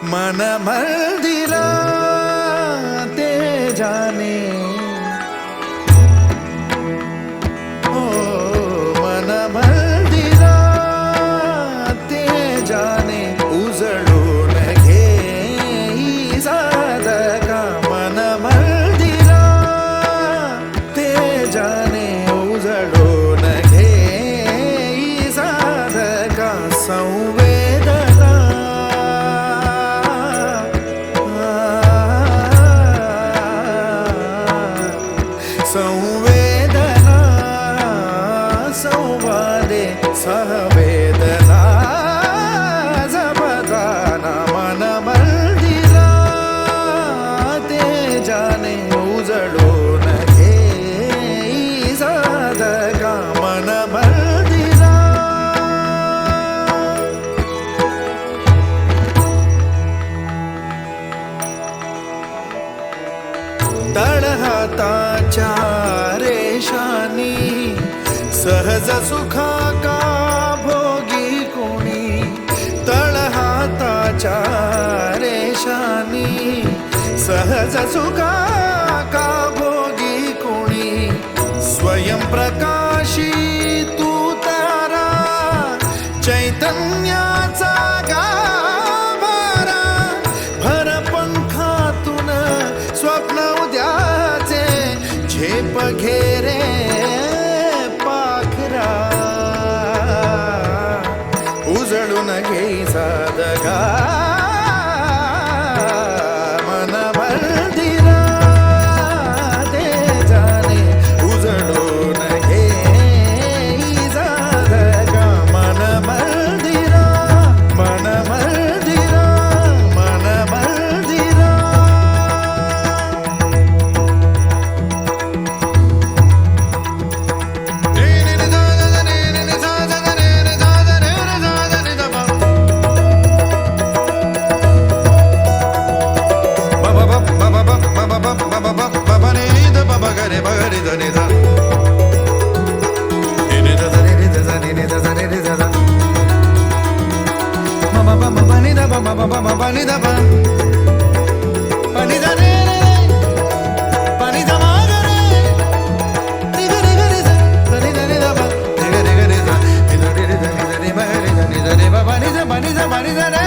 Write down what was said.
मन मंदिरा ते जाने ओ मन मंदिरा ते जाने उजळून घे साधका मन मंदिरा ते जाने उजळून घे साधका संवेदना संवेदना संवादे सहवेदना जपताना मन मंदिरा ते जाने उजळून घे साधका मन मंदिरा तळहाताच्या रेषानी सहज सुखा का भोगी कोणी तळहाताच्या रेषानी सहज सुखा का भोगी कोणी स्वयं प्रकाशी तू तारा चैतन्याचा गाभारा भर पंखातून स्वप्न उद्याचे झेप घेरे पाखरा उजळून घे साधका मन मंदिरा ते जाने उजळून घे साधका मन मंदिरा मन मंदिरा मन मंदिरा Bunny,